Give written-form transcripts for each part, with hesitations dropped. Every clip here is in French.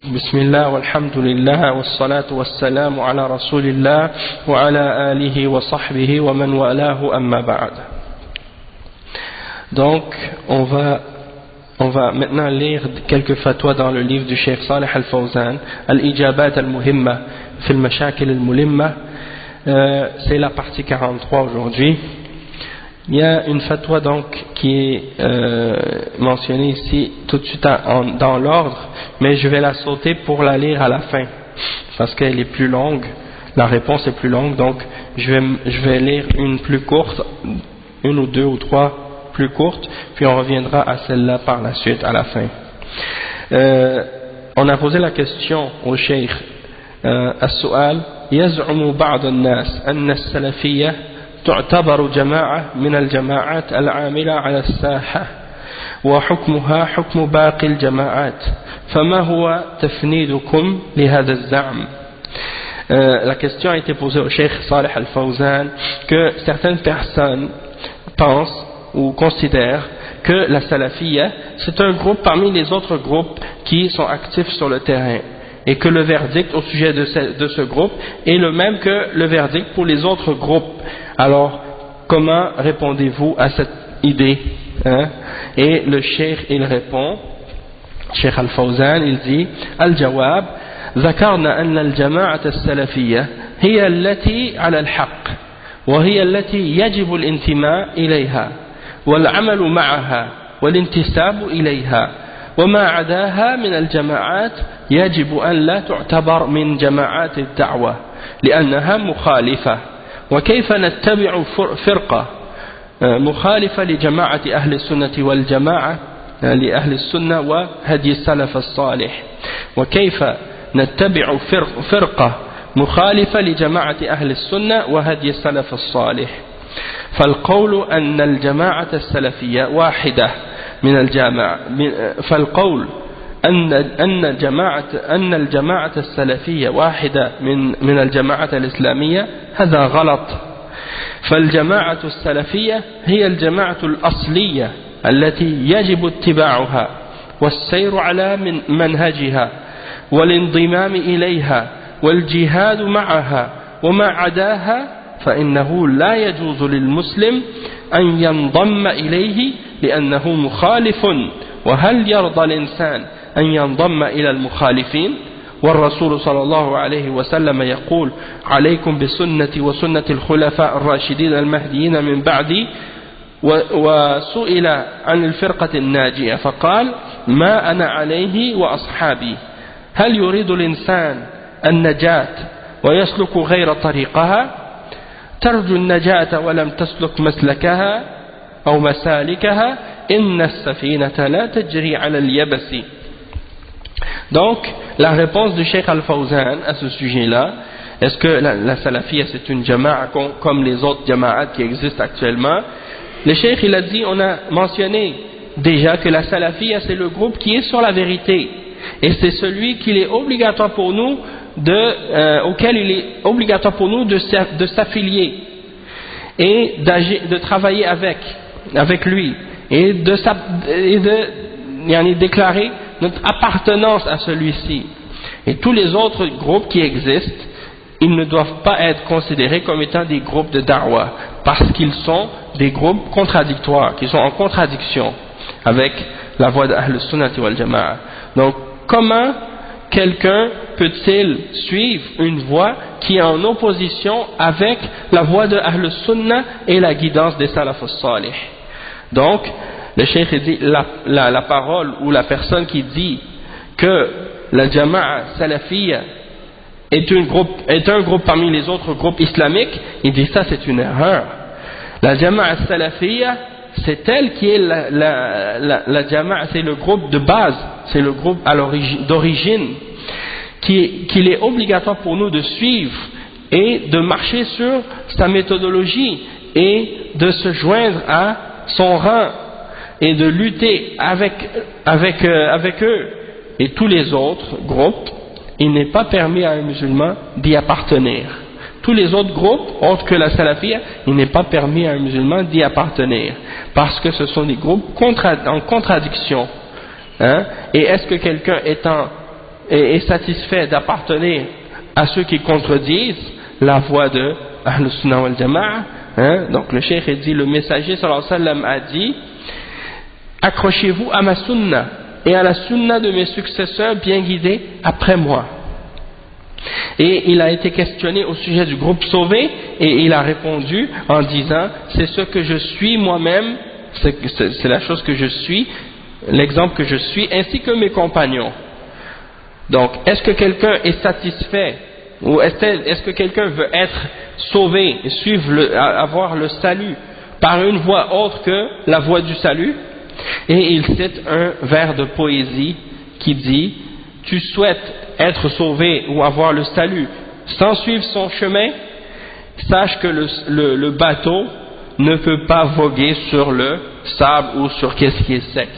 بسم الله والحمد لله والصلاة والسلام على رسول الله وعلى آله وصحبه ومن والاه أما بعد. Donc on va maintenant lire quelques fatwas dans le livre du Cheikh Salih Al-Fawzan, Al-Ijabat Al-Muhimma fi al-Mashakil Al-Mulimma. C'est la partie 43 aujourd'hui. Il y a une fatwa donc qui est mentionnée ici tout de suite dans l'ordre, mais je vais la sauter pour la lire à la fin parce qu'elle est plus longue, la réponse est plus longue, donc je vais lire une plus courte, une ou deux ou trois plus courtes, puis on reviendra à celle-là par la suite à la fin. On a posé la question au Cheikh السؤال يزعم بعض الناس أن السلفية تعتبر جماعة من الجماعات العاملة على الساحة وحكمها حكم باقي الجماعات فما هو تفنيدكم لهذا الزعم. La question a été posée au Cheikh Salih Al-Fawzan que certaines personnes pensent ou considèrent que la salafiyya c'est un groupe parmi les autres groupes qui sont actifs sur le terrain et que le verdict au sujet de ce groupe est le même que le verdict pour les autres groupes. Alors, comment répondez-vous à cette idée, hein? Et le cheikh, il répond, Cheikh Al-Fawzan, il dit, Al-Jawab, ذكرنا أن الجماعة السلفية هي التي على الحق وهي التي يجب الانتماء إليها والعمل معها والانتساب إليها وما عداها من الجماعات يجب أن لا تعتبر من جماعات الدعوة لأنها مخالفة. وكيف نتبع فرقة مخالفة لجماعة أهل السنة والجماعة لأهل السنة وهدي السلف الصالح؟ وكيف نتبع فرقة مخالفة لجماعة أهل السنة وهدي السلف الصالح؟ فالقول أن الجماعة السلفية واحدة من الجماعة فالقول أن الجماعة السلفية واحدة من الجماعة الإسلامية هذا غلط. فالجماعة السلفية هي الجماعة الأصلية التي يجب اتباعها والسير على منهجها والانضمام إليها والجهاد معها وما عداها فإنه لا يجوز للمسلم أن ينضم إليه لأنه مخالف. وهل يرضى الإنسان أن ينضم إلى المخالفين؟ والرسول صلى الله عليه وسلم يقول عليكم بسنتي وسنة الخلفاء الراشدين المهديين من بعدي. وسئل عن الفرقة الناجية فقال ما أنا عليه وأصحابي. هل يريد الإنسان النجاة ويسلك غير طريقها؟ ترجو النجاة ولم تسلك مسلكها أو مسالكها إن السفينة لا تجري على اليبس. Donc, la réponse du Cheikh Al-Fawzan à ce sujet-là, est-ce que la salafiyya c'est une jama'a comme les autres jama'at qui existent actuellement? Le Cheikh il a dit, on a mentionné déjà que la salafiyya c'est le groupe qui est sur la vérité et c'est celui qu'il est obligatoire pour nous auquel il est obligatoire pour nous de s'affilier et de travailler avec lui et de déclarer notre appartenance à celui-ci. Et tous les autres groupes qui existent, ils ne doivent pas être considérés comme étant des groupes de da'wah parce qu'ils sont des groupes contradictoires, qui sont en contradiction avec la voie d'Ahl Sunnah wal Jama'a. Donc comment quelqu'un peut-il suivre une voie qui est en opposition avec la voie de Ahl Sunnah et la guidance des Salaf al-Salih? Donc le cheikh dit la parole ou la personne qui dit que la jama'a salafiyya est un groupe parmi les autres groupes islamiques, il dit ça c'est une erreur. La jama'a salafiyya c'est elle qui est la jama'a, c'est le groupe de base, c'est le groupe d'origine qu'il est obligatoire pour nous de suivre et de marcher sur sa méthodologie et de se joindre à son rang et de lutter avec eux. Et tous les autres groupes, il n'est pas permis à un musulman d'y appartenir. Tous les autres groupes, autres que la salafiyya, il n'est pas permis à un musulman d'y appartenir, parce que ce sont des groupes en contradiction. Hein? Et est-ce que quelqu'un étant est satisfait d'appartenir à ceux qui contredisent la voie de Ahl Sunnah wal Jama'a, hein, donc le cheikh a dit, le messager sallallahu alayhi wa sallam a dit, accrochez-vous à ma sunna et à la sunna de mes successeurs bien guidés après moi. Et il a été questionné au sujet du groupe sauvé et il a répondu en disant, c'est ce que je suis moi-même, c'est la chose que je suis, l'exemple que je suis, ainsi que mes compagnons. Donc, est-ce que quelqu'un est satisfait ou est-ce que quelqu'un veut être sauvé et suivre avoir le salut par une voie autre que la voie du salut? Et il cite un vers de poésie qui dit, tu souhaites être sauvé ou avoir le salut sans suivre son chemin, sache que le bateau ne peut pas voguer sur le sable ou sur qu'est-ce qui est sec.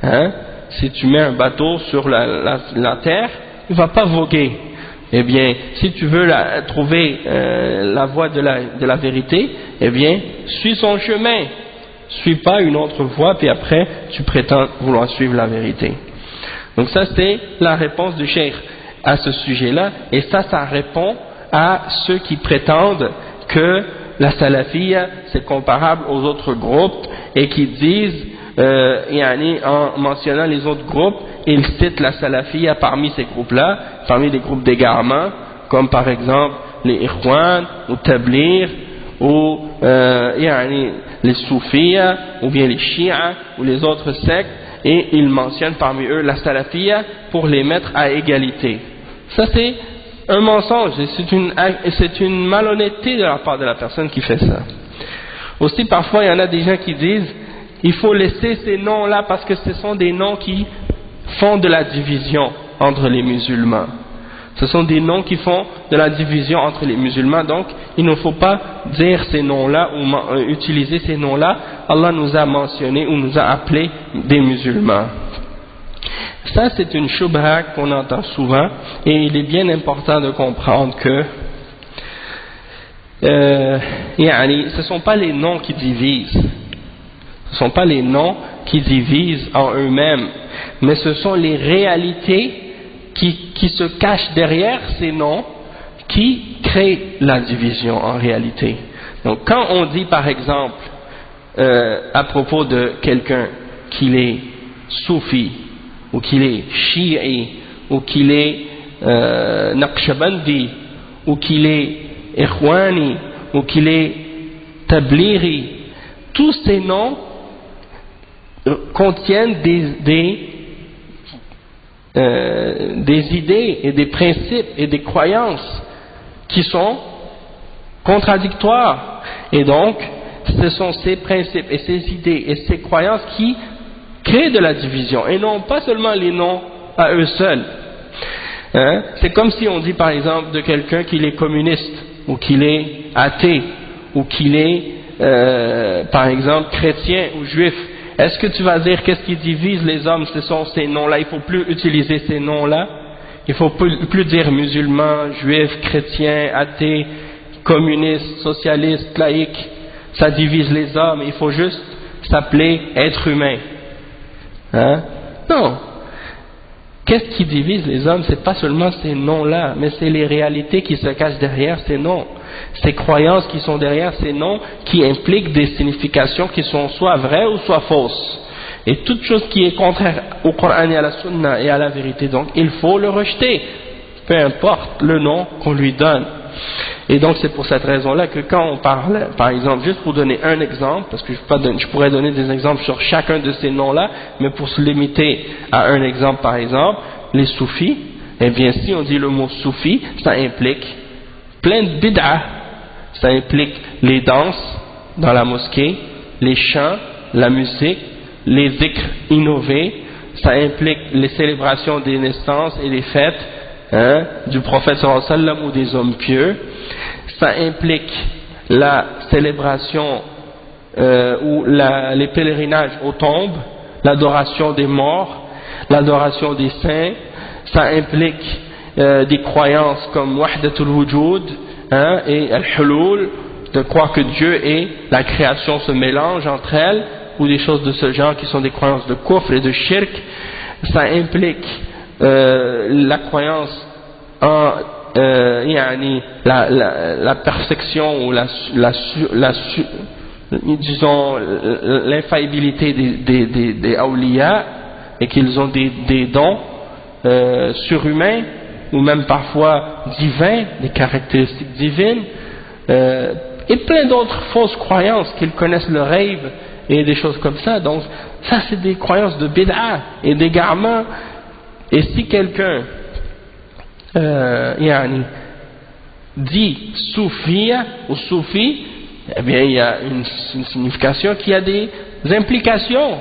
Hein? Si tu mets un bateau sur la terre, il ne va pas voguer. Eh bien, si tu veux trouver la voie de la vérité, eh bien, suis son chemin. Suis pas une autre voie, puis après, tu prétends vouloir suivre la vérité. Donc ça, c'est la réponse du cheikh à ce sujet-là, et ça répond à ceux qui prétendent que la salafiyya, c'est comparable aux autres groupes, et qui disent, en mentionnant les autres groupes, ils citent la salafiyya parmi ces groupes-là, parmi les groupes d'égarement, comme par exemple les Ikhwan, ou Tablir, ou les Soufiyya, ou bien les Shia, ou les autres sectes, et ils mentionnent parmi eux la salafiyya pour les mettre à égalité. Ça c'est un mensonge, et c'est une malhonnêteté de la part de la personne qui fait ça. Aussi parfois il y en a des gens qui disent il faut laisser ces noms-là parce que ce sont des noms qui font de la division entre les musulmans. Ce sont des noms qui font de la division entre les musulmans, donc il ne faut pas dire ces noms-là ou utiliser ces noms-là. Allah nous a mentionné ou nous a appelés des musulmans. Ça c'est une shubha qu'on entend souvent, et il est bien important de comprendre que ce ne sont pas les noms qui divisent. Ce ne sont pas les noms qui divisent en eux-mêmes, mais ce sont les réalités qui se cachent derrière ces noms qui créent la division en réalité. Donc quand on dit par exemple à propos de quelqu'un qu'il est soufi, ou qu'il est chi'i, ou qu'il est naqshbandi, ou qu'il est ikhwani, ou qu'il est tabliri, tous ces noms contiennent des idées et des principes et des croyances qui sont contradictoires, et donc ce sont ces principes et ces idées et ces croyances qui créent de la division, et non pas seulement les noms à eux seuls. Hein? C'est comme si on dit par exemple de quelqu'un qu'il est communiste, ou qu'il est athée, ou qu'il est par exemple chrétien ou juif. Est-ce que tu vas dire qu'est-ce qui divise les hommes? Ce sont ces noms-là. Il ne faut plus utiliser ces noms-là. Il ne faut plus dire musulman, juif, chrétien, athée, communiste, socialiste, laïque. Ça divise les hommes. Il faut juste s'appeler être humain. Hein? Non. Qu'est-ce qui divise les hommes? C'est pas seulement ces noms-là, mais c'est les réalités qui se cachent derrière ces noms. Ces croyances qui sont derrière ces noms, qui impliquent des significations qui sont soit vraies ou soit fausses. Et toute chose qui est contraire au Coran et à la Sunna et à la vérité, donc il faut le rejeter, peu importe le nom qu'on lui donne. Et donc c'est pour cette raison-là que quand on parle, par exemple, juste pour donner un exemple, parce que je pourrais donner des exemples sur chacun de ces noms-là, mais pour se limiter à un exemple, par exemple, les soufis, eh bien si on dit le mot soufi, ça implique plein de bid'ah. Ça implique les danses dans la mosquée, les chants, la musique, les dhikrs innovés, ça implique les célébrations des naissances et des fêtes du prophète sallallahu alayhi wa sallam ou des hommes pieux, ça implique la célébration ou les pèlerinages aux tombes, l'adoration des morts, l'adoration des saints, ça implique des croyances comme wahdatul wujud et al-hulul, de croire que Dieu et la création se mélangent entre elles, ou des choses de ce genre qui sont des croyances de kufr et de shirk. Ça implique la croyance en la perfection ou disons l'infaillibilité des awliya, et qu'ils ont des dons surhumains ou même parfois divins, des caractéristiques divines, et plein d'autres fausses croyances, qu'ils connaissent le rêve et des choses comme ça. Donc ça c'est des croyances de bid'a et d'égarement. Et si quelqu'un dit soufia ou soufi, eh bien il y a une signification qui a des implications.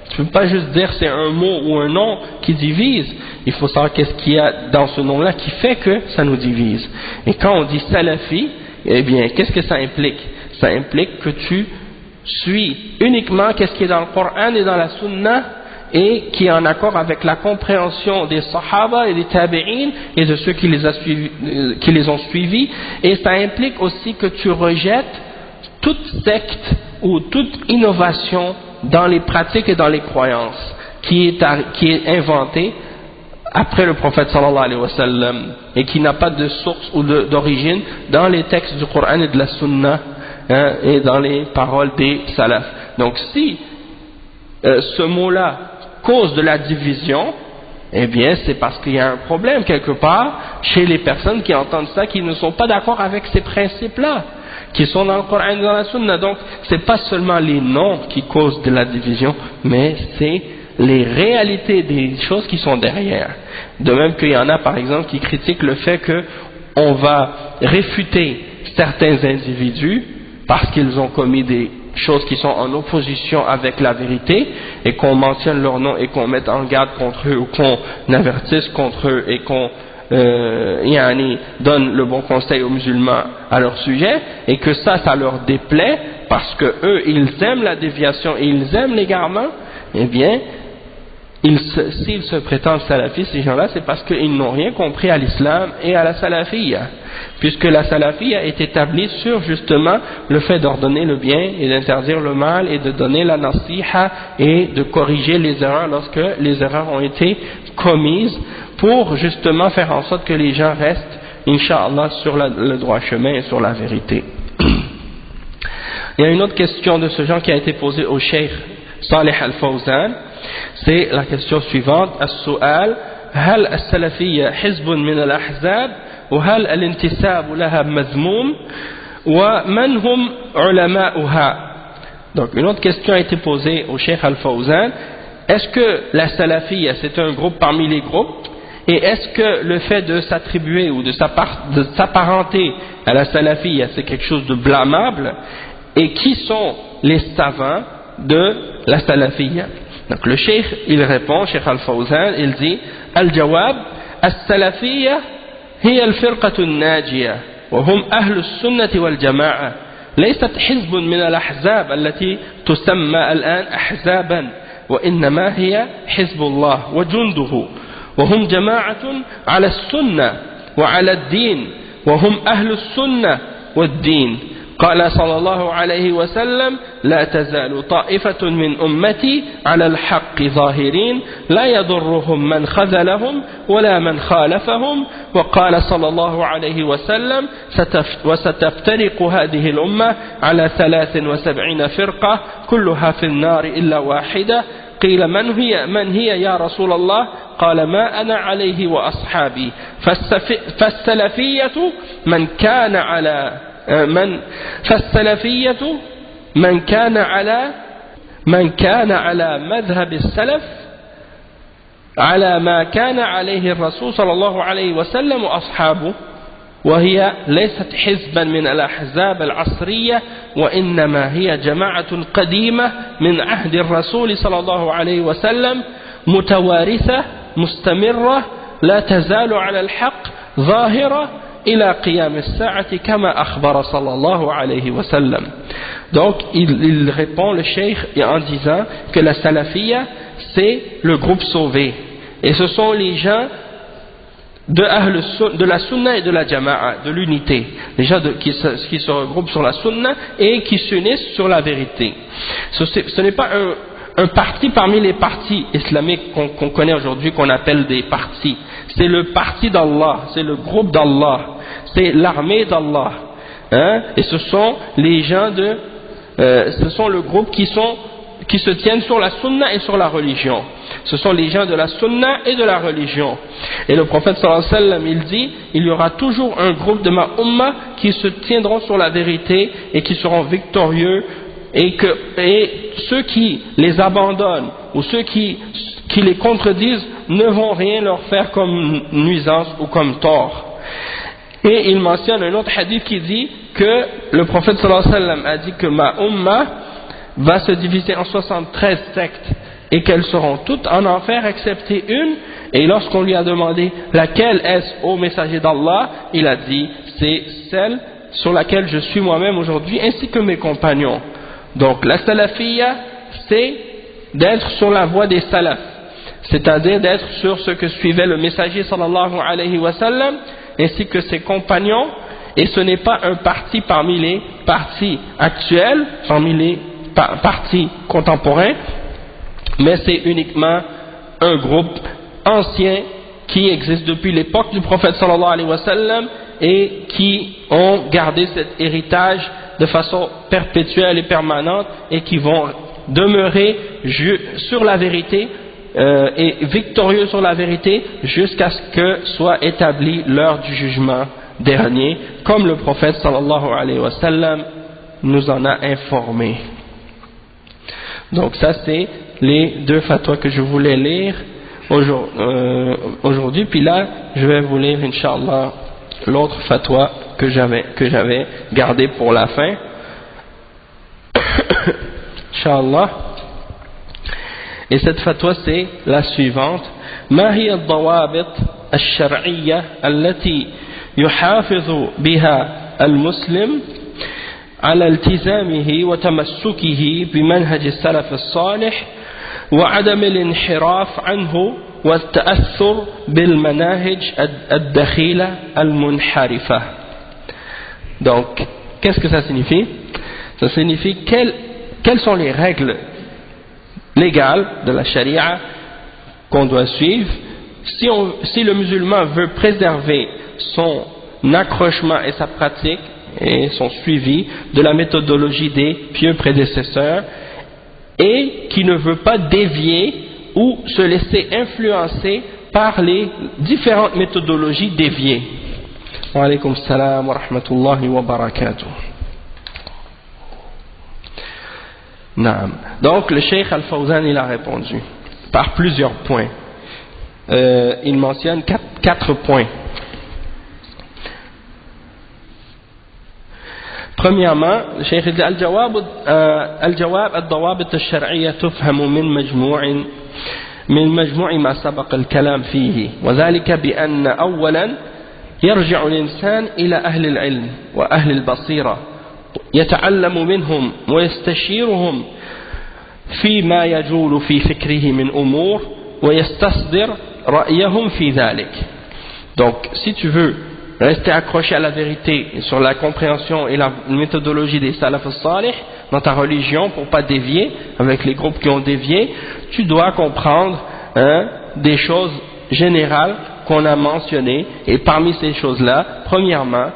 Tu ne peux pas juste dire c'est un mot ou un nom qui divise. Il faut savoir qu'est-ce qu'il y a dans ce nom-là qui fait que ça nous divise. Et quand on dit salafi, eh bien qu'est-ce que ça implique? Ça implique que tu suis uniquement qu'est-ce qui est dans le Coran et dans la Sunna, et qui est en accord avec la compréhension des Sahaba et des Tabi'in et de ceux qui les ont suivis. Et ça implique aussi que tu rejettes toute secte ou toute innovation dans les pratiques et dans les croyances qui est inventée après le prophète sallallahu alayhi wa sallam et qui n'a pas de source ou d'origine dans les textes du Coran et de la Sunna, et dans les paroles des salafs. Donc si ce mot-là cause de la division, eh bien c'est parce qu'il y a un problème quelque part chez les personnes qui entendent ça, qui ne sont pas d'accord avec ces principes-là, qui sont dans le Coran et dans la Sunna. Donc c'est pas seulement les noms qui causent de la division, mais c'est les réalités des choses qui sont derrière. De même qu'il y en a par exemple qui critiquent le fait qu'on va réfuter certains individus parce qu'ils ont commis des choses qui sont en opposition avec la vérité, et qu'on mentionne leur nom et qu'on mette en garde contre eux, ou qu'on avertisse contre eux, et qu'on donne le bon conseil aux musulmans à leur sujet, et que ça leur déplaît parce que eux ils aiment la déviation et ils aiment l'égarement. Eh bien s'ils se prétendent salafistes, ces gens-là, c'est parce qu'ils n'ont rien compris à l'islam et à la salafiyya, puisque la salafiyya est établie sur justement le fait d'ordonner le bien et d'interdire le mal, et de donner la nasiha et de corriger les erreurs lorsque les erreurs ont été commises, pour justement faire en sorte que les gens restent, incha'Allah, sur le droit chemin et sur la vérité. Il y a une autre question de ce genre qui a été posée au Cheikh Salih Al-Fawzan. C'est la question suivante: السؤال هل السلفية حزب من الأحزاب وهل الانتساب لها مذموم ومن هم علماؤها. Donc une autre question a été posée au Cheikh Al-Fawzan: est-ce que la salafiyya c'est un groupe parmi les groupes, et est-ce que le fait de s'attribuer ou de s'apparenter à la salafiyya c'est quelque chose de blâmable, et qui sont les savants de la salafiyya? Donc le cheikh il répond, Cheikh Al-Fawzan, il dit: Al-Jawab, As-Salafiyya hiya al-firqatu an-najiyah wa hum ahlu as-sunnah wal-jama'a laysat hizbun min al-ahzab allati tusamma al-an ahzaban wa innama hiya hizbullah wa junduhu wa hum jama'atun 'ala as-sunnah wa 'ala ad-din wa hum ahlu as-sunnah wad-din. قال صلى الله عليه وسلم: لا تزال طائفة من أمتي على الحق ظاهرين لا يضرهم من خذلهم ولا من خالفهم. وقال صلى الله عليه وسلم: وستفترق هذه الأمة على 73 فرقة كلها في النار إلا واحدة. قيل من هي يا رسول الله؟ قال: ما أنا عليه وأصحابي. فالسلفية فالسلفية من كان على مذهب السلف على ما كان عليه الرسول صلى الله عليه وسلم وأصحابه، وهي ليست حزبا من الأحزاب العصرية وإنما هي جماعة قديمة من عهد الرسول صلى الله عليه وسلم متوارثة مستمرة لا تزال على الحق ظاهرة إلى قيام الساعة كما أخبر صلى الله عليه وسلم. Donc il répond le cheikh en disant que la salafiyya c'est le groupe sauvé, et ce sont les gens de la sunna et de la jama'a, de l'unité, les gens qui se regroupent sur la sunna et qui s'unissent sur la vérité. Ce n'est pas un parti parmi les partis islamiques qu'on connaît aujourd'hui, qu'on appelle des partis. C'est le parti d'Allah, c'est le groupe d'Allah, c'est l'armée d'Allah. Hein? Et ce sont les gens ce sont le groupe qui se tiennent sur la sunna et sur la religion. Ce sont les gens de la sunna et de la religion. Et le prophète sallallahu alayhi wa sallam, il dit, il y aura toujours un groupe de ma umma qui se tiendront sur la vérité et qui seront victorieux, et ceux qui les abandonnent ou ceux qui les contredisent ne vont rien leur faire comme nuisance ou comme tort. Et il mentionne un autre hadith qui dit que le prophète sallallahu alayhi wa sallam a dit que ma umma va se diviser en 73 sectes et qu'elles seront toutes en enfer excepté une. Et lorsqu'on lui a demandé laquelle est-ce, ô messager d'Allah, il a dit c'est celle sur laquelle je suis moi-même aujourd'hui ainsi que mes compagnons. Donc la salafiyya, c'est d'être sur la voie des salafs, c'est-à-dire d'être sur ce que suivait le messager sallallahu alayhi wa sallam ainsi que ses compagnons, et ce n'est pas un parti parmi les partis actuels, parmi les partis contemporains, mais c'est uniquement un groupe ancien qui existe depuis l'époque du prophète sallallahu alayhi wa sallam et qui ont gardé cet héritage de façon perpétuelle et permanente et qui vont demeurer sur la vérité et victorieux sur la vérité jusqu'à ce que soit établie l'heure du jugement dernier, comme le prophète sallallahu alayhi wa sallam nous en a informé. Donc ça c'est les deux fatwas que je voulais lire aujourd'hui, puis là je vais vous lire Inch'Allah l'autre fatwa que j'avais gardé pour la fin. Inch'Allah. Et cette fatwa c'est la suivante: ما هي الضوابط الشرعية التي يحافظ بها المسلم على التزامه وتمسكه بمنهج السلف الصالح وعدم الانحراف عنه والتأثر بالمناهج الدخيلة المنحرفة. Donc, qu'est-ce que ça signifie? Ça signifie quelles sont les règles légales de la charia qu'on doit suivre si le musulman veut préserver son accrochement et sa pratique et son suivi de la méthodologie des pieux prédécesseurs et qui ne veut pas dévier ou se laisser influencer par les différentes méthodologies déviées. Wa alaykum salam wa rahmatullahi wa barakatuh. Naam. Donc le Cheikh Al-Fawzan il a répondu par plusieurs points. Il mentionne quatre points. Premièrement, le Cheikh dit الجواب الضوابط الشرعية تفهم من مجموع ما سبق الكلام فيه، وذلك بأن أولا يرجع الإنسان إلى أهل العلم وأهل البصيرة يتعلم منهم ويستشيرهم فيما يجول في فكره من أمور ويستصدر رأيهم في ذلك. Donc, si tu veux rester accroché à la vérité et sur la compréhension et la méthodologie des salaf salih dans ta religion pour pas dévier avec les groupes qui ont dévié, tu dois comprendre des choses générales qu'on a mentionnées, et parmi ces choses-là, premièrement,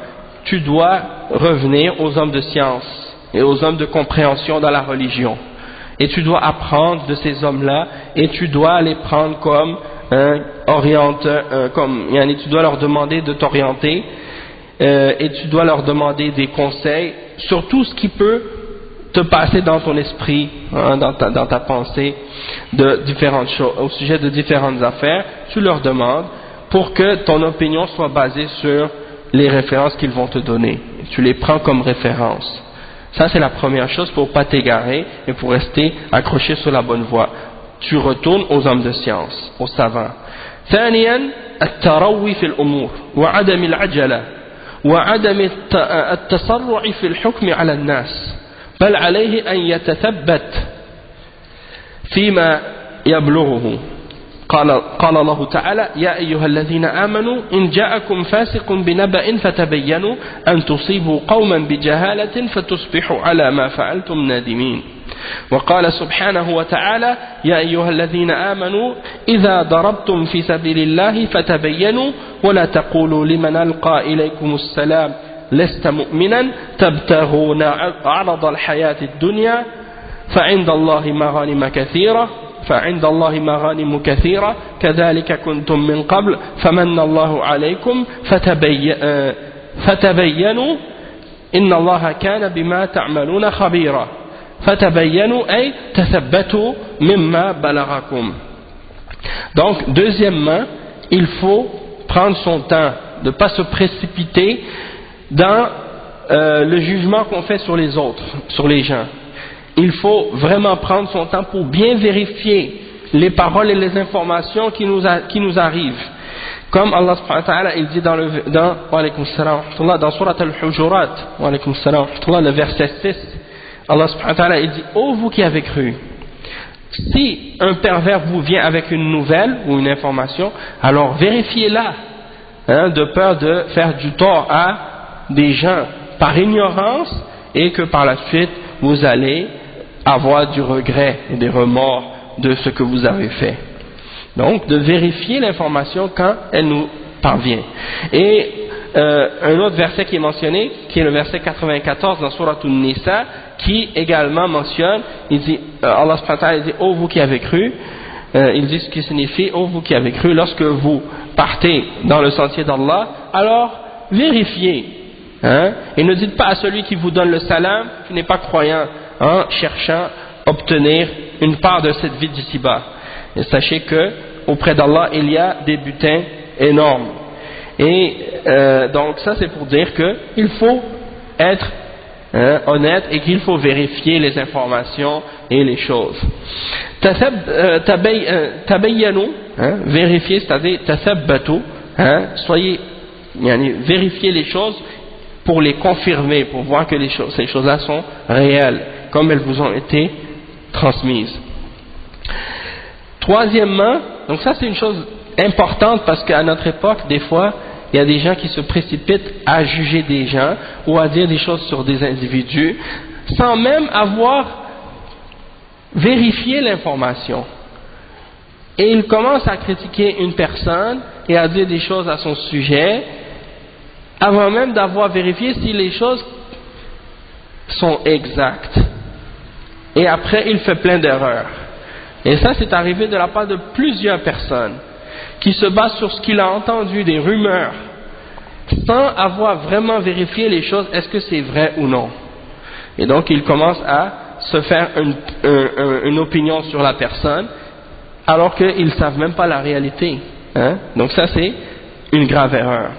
tu dois revenir aux hommes de science et aux hommes de compréhension dans la religion, et tu dois apprendre de ces hommes-là et tu dois les prendre comme tu dois leur demander de t'orienter et tu dois leur demander des conseils sur tout ce qui peut te passer dans ton esprit, dans ta pensée de différentes choses, au sujet de différentes affaires. Tu leur demandes pour que ton opinion soit basée sur les références qu'ils vont te donner. Tu les prends comme références. Ça c'est la première chose pour pas t'égarer et pour rester accroché sur la bonne voie. Tu retournes aux hommes de science, aux savants. ثانيا التروي في الأمور وعدم العجلة وعدم التسرع في الحكم على الناس، بل عليه أن يتثبت فيما يبلغه. قال الله تعالى: يا أيها الذين آمنوا إن جاءكم فاسق بنبأ فتبينوا أن تصيبوا قوما بجهالة فتصبحوا على ما فعلتم نادمين. وقال سبحانه وتعالى يا أيها الذين آمنوا إذا ضربتم في سبيل الله فتبينوا ولا تقولوا لمن ألقى إليكم السلام لست مؤمنا تبتغون عرض الحياة الدنيا فعند الله مغانم كثيرة كذلك كنتم من قبل فمن الله عليكم فتبينوا إن الله كان بما تعملون خبيرا فتبينوا أي تثبتوا مما بلغكم. Donc deuxièmement, il faut prendre son temps, de ne pas se précipiter dans le jugement qu'on fait sur les autres, sur les gens. Il faut vraiment prendre son temps pour bien vérifier les paroles et les informations qui nous arrivent. Comme Allah subhanahu wa ta'ala il dit dans Surat al-Hujurat, le verset 6, Allah subhanahu wa ta'ala il dit ô vous qui avez cru, si un pervers vous vient avec une nouvelle ou une information, alors vérifiez-la, de peur de faire du tort à des gens par ignorance et que par la suite vous allez avoir du regret et des remords de ce que vous avez fait. Donc de vérifier l'information quand elle nous parvient. Et un autre verset qui est mentionné, qui est le verset 94 dans Surat An-Nisa, qui également mentionne, il dit, Allah subhanahu wa ta'ala dit, ô vous qui avez cru, il dit ce qui signifie, ô vous qui avez cru, lorsque vous partez dans le sentier d'Allah, alors vérifiez, et ne dites pas à celui qui vous donne le salam, qui n'est pas croyant, en cherchant à obtenir une part de cette vie d'ici-bas. Et sachez que auprès d'Allah il y a des butins énormes. Et donc ça c'est pour dire que il faut être honnête et qu'il faut vérifier les informations et les choses. Tabayyanu, vérifier, c'est-à-dire tathabbatu, soyez, vérifiez les choses pour les confirmer, pour voir que ces choses-là sont réelles, comme elles vous ont été transmises. Troisièmement, donc ça c'est une chose importante parce qu'à notre époque, des fois, il y a des gens qui se précipitent à juger des gens ou à dire des choses sur des individus sans même avoir vérifié l'information. Et ils commencent à critiquer une personne et à dire des choses à son sujet avant même d'avoir vérifié si les choses sont exactes. Et après, il fait plein d'erreurs. Et ça, c'est arrivé de la part de plusieurs personnes qui se basent sur ce qu'il a entendu, des rumeurs, sans avoir vraiment vérifié les choses, est-ce que c'est vrai ou non. Et donc, ils commencent à se faire une opinion sur la personne, alors qu'ils ne savent même pas la réalité. Donc ça, c'est une grave erreur.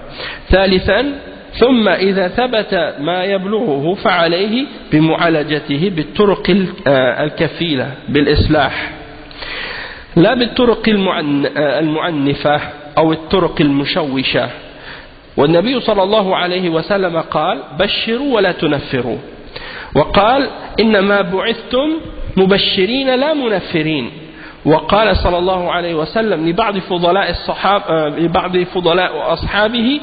ثالثا ثم إذا ثبت ما يبلغه فعليه بمعالجته بالطرق الكفيلة بالإصلاح لا بالطرق المعنفة أو الطرق المشوشة. والنبي صلى الله عليه وسلم قال بشروا ولا تنفروا، وقال إنما بعثتم مبشرين لا منفرين. وقال صلى الله عليه وسلم لبعض فضلاء أصحابه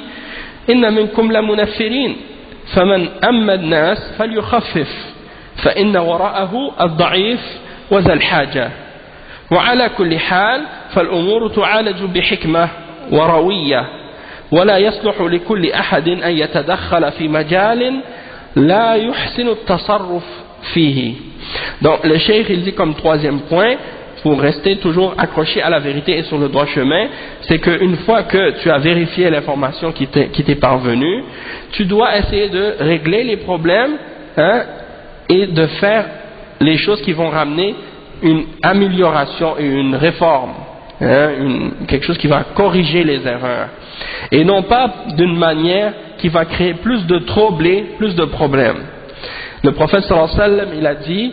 إن منكم لمنفرين فمن أما الناس فليخفف فإن وراءه الضعيف وذا الحاجة. وعلى كل حال فالأمور تعالج بحكمة وروية ولا يصلح لكل أحد أن يتدخل في مجال لا يحسن التصرف فيه. Donc le cheikh il dit comme troisième point, pour rester toujours accroché à la vérité et sur le droit chemin, c'est qu'une fois que tu as vérifié l'information qui t'est parvenue, tu dois essayer de régler les problèmes et de faire les choses qui vont ramener une amélioration et une réforme, quelque chose qui va corriger les erreurs, et non pas d'une manière qui va créer plus de troubles et plus de problèmes. Le prophète sallallahu alayhi wa sallam, il a dit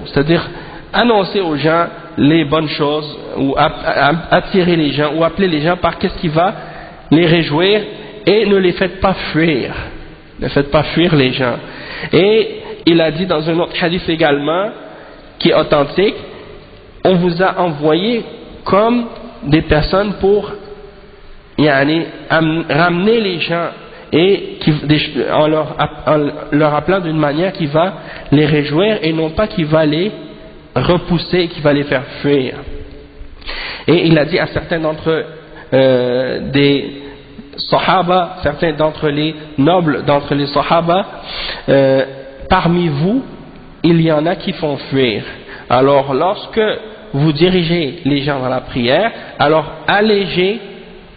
c'est-à-dire annoncer aux gens les bonnes choses ou attirer les gens ou appeler les gens par qu'est-ce qui va les réjouir, et ne les faites pas fuir, ne faites pas fuir les gens. Et il a dit dans un autre hadith également qui est authentique, on vous a envoyé comme des personnes pour ramener les gens et en leur appelant d'une manière qui va les réjouir et non pas qui va les repousser, qui va les faire fuir. Et il a dit à certains d'entre des Sahaba, certains d'entre les nobles d'entre les Sahaba, parmi vous, il y en a qui font fuir. Alors lorsque vous dirigez les gens dans la prière, alors allégez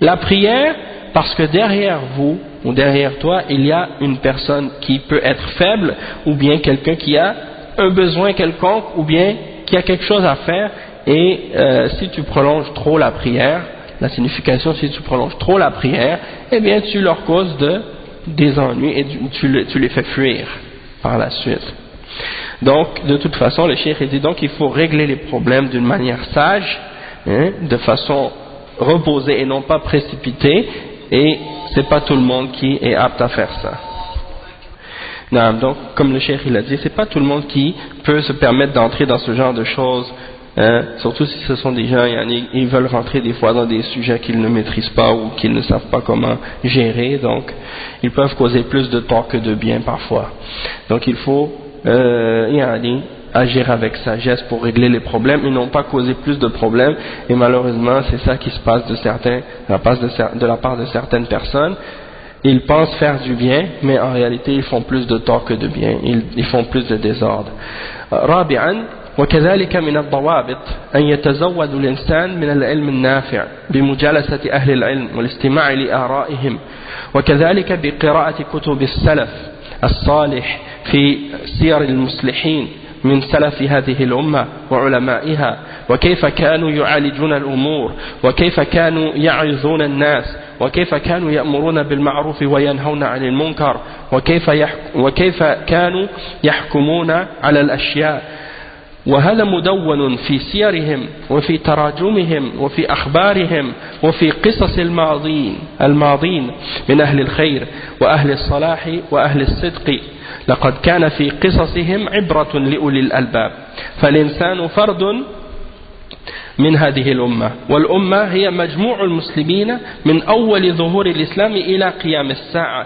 la prière, parce que derrière vous ou derrière toi, il y a une personne qui peut être faible, ou bien quelqu'un qui a un besoin quelconque, ou bien qui a quelque chose à faire, et si tu prolonges trop la prière, la signification, si tu prolonges trop la prière, eh bien tu leur causes des ennuis et tu les fais fuir par la suite. Donc, de toute façon, le cheikh dit donc qu'il faut régler les problèmes d'une manière sage, de façon reposée et non pas précipitée, et c'est pas tout le monde qui est apte à faire ça. Non, donc, comme le cheikh il a dit, c'est pas tout le monde qui peut se permettre d'entrer dans ce genre de choses, surtout si ce sont des gens, ils veulent rentrer des fois dans des sujets qu'ils ne maîtrisent pas ou qu'ils ne savent pas comment gérer, donc ils peuvent causer plus de tort que de bien parfois. Donc il faut agir avec sagesse pour régler les problèmes et non pas causer plus de problèmes, et malheureusement c'est ça qui se passe de la part de certaines personnes. Ils pensent faire du bien, mais en réalité ils font plus de tort que de bien, ils font plus de désordre. رابعا وكذلك من الضوابط أن يتزود الإنسان من العلم النافع بمجالسة أهل العلم والاستماع لآرائهم، وكذلك بقراءة كتب السلف الصالح في سير المصلحين من سلف هذه الأمة وعلمائها، وكيف كانوا يعالجون الأمور، وكيف كانوا يعظون الناس، وكيف كانوا يأمرون بالمعروف وينهون عن المنكر، وكيف كانوا يحكمون على الأشياء. وهذا مدون في سيرهم وفي تراجمهم وفي أخبارهم وفي قصص الماضين من أهل الخير وأهل الصلاح وأهل الصدق. لقد كان في قصصهم عبرة لأولي الألباب. فالإنسان فرد من هذه الأمة، والأمة هي مجموع المسلمين من أول ظهور الإسلام إلى قيام الساعة،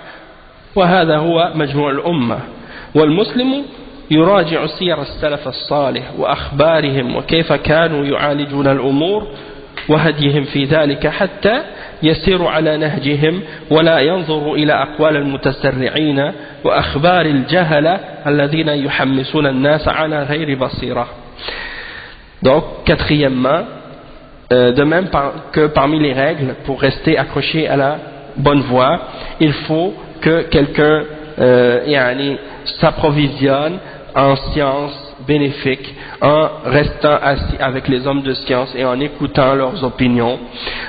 وهذا هو مجموع الأمة. والمسلم يراجع سير السلف الصالح وأخبارهم وكيف كانوا يعالجون الأمور وهديهم في ذلك حتى يسير على نهجهم، ولا ينظر إلى أقوال المتسرعين وأخبار الجهلة الذين يحمسون الناس على غير بصيرة. Donc, quatrièmement, de même que parmi les règles pour rester accroché à la bonne voie, il faut que quelqu'un s'approvisionne en sciences bénéfiques en restant assis avec les hommes de science et en écoutant leurs opinions,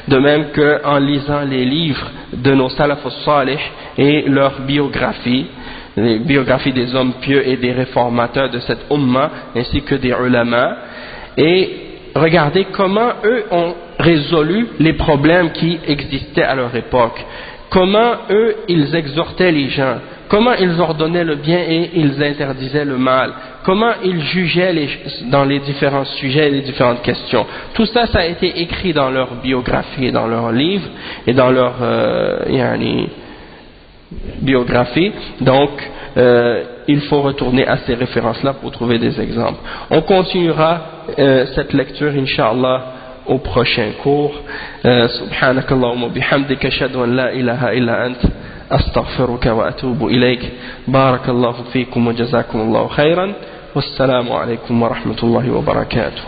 de même qu'en lisant les livres de nos salaf salih et leurs biographies, les biographies des hommes pieux et des réformateurs de cette umma ainsi que des ulama, et regarder comment eux ont résolu les problèmes qui existaient à leur époque, comment eux ils exhortaient les gens, comment ils ordonnaient le bien et ils interdisaient le mal, comment ils jugeaient dans les différents sujets et les différentes questions. Tout ça, ça a été écrit dans leur biographie, dans leurs livres et dans leur biographie. Donc, il faut retourner à ces références-là pour trouver des exemples. On continuera cette lecture, Inch'Allah, au prochain cours. Subhanakallahumma bihamdika ashhadu an la ilaha illa ant أستغفرك وأتوب إليك. بارك الله فيكم وجزاكم الله خيرا والسلام عليكم ورحمة الله وبركاته.